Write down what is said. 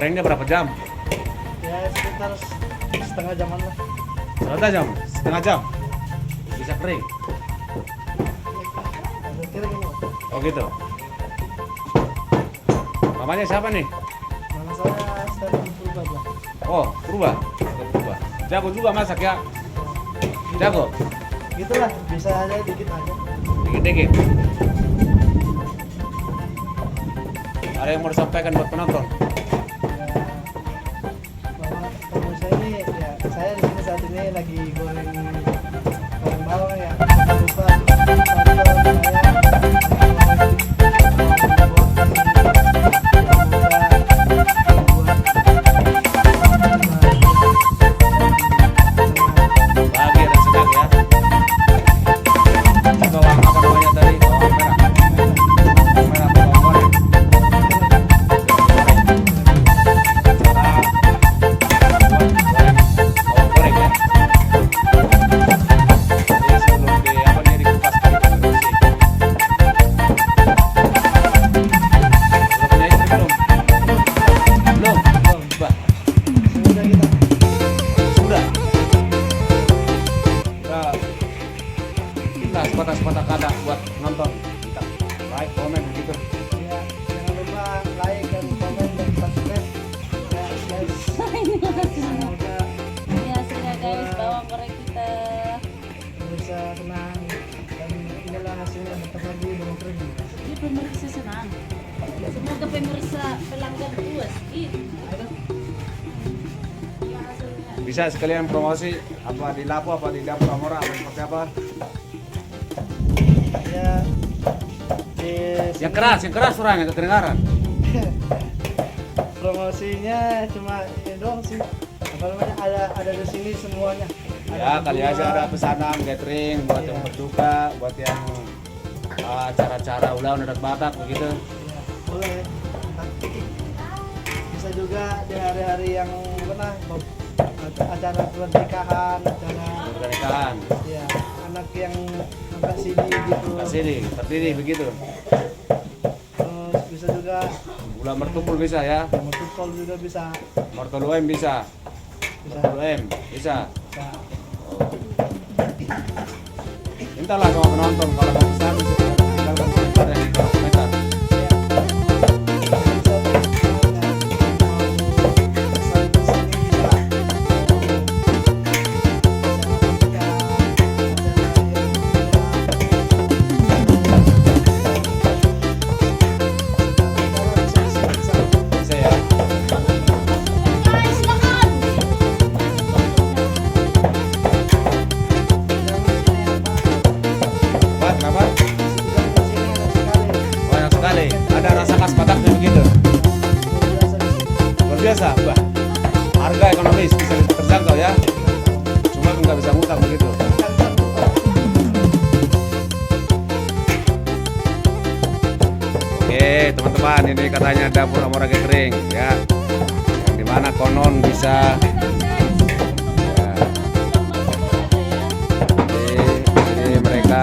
Gorengnya berapa jam? Ya sekitar setengah jaman lah. Setengah jam bisa kering. Kira gini Mas. Oh gitu. Namanya siapa nih? Nama saya Stefan Purba Bang. Oh, Purba. Purba. Jago juga masak ya? Jago? Gitulah, bisa aja dikit aja. Dikit-dikit. Ada yang mau disampaikan buat penonton? Bahwa teman saya ini, ya saya di sini saat ini lagi goreng bawang ya. Lupa Bahagia dan sedap ya. Bawang apa namanya tadi? Bawang merah. Bawang merah, bawang goreng. Bawang goreng ya. Jadi sebelum di apa dia dikupas dulu bersih. Sudah punya istri belum? Belum. Bah, sudah kita. sudah. Kita sepatah-sepatah kata buat nonton. Kita like, komen begitu. Ya, jangan lupa like dan komen dan subscribe. Ya, guys. Semoga Ya sudah guys, bawang goreng kita. bisa senang dan inilah hasilnya bentar lagi belum kering. Ini pemirsa senang. Semoga pemirsa pelanggan puas. Gitu. Ya hasilnya. Bisa sekalian promosi apa di Lapo apa di Dapur Amora apa seperti apa? Ya, di Yang keras suaranya kedengaran. promosinya cuma ini doang sih. Apa namanya ada di sini semuanya. Ya kali aja ada pesanan catering buat yang Iya. berduka, buat yang acara-acara ulang adat Batak begitu. Ya, boleh. Bisa juga di hari-hari yang pernah acara pernikahan, acara Pernikahan, ya anak yang angkat CD gitu. kasih terdiri begitu. Terus bisa juga Ulah mertukul bisa ya, motor juga bisa. mortol UM bisa, Bisa. mortol UM bisa. Bisa. Mintalah sama penonton kalau mau pesan bisa tinggalkan komentar ya di kolom komentar. Bisa ya. Guys, silakan. Buat kenapa? Banyak sekali. Ada rasa khas Bataknya begitu. Luar biasa, Mbak. Harga ekonomis bisa terjangkau ya. Cuma nggak bisa ngutang begitu. Oke, teman-teman, ini katanya Dapur Amora Catering ya. Yang dimana konon bisa ya. Jadi mereka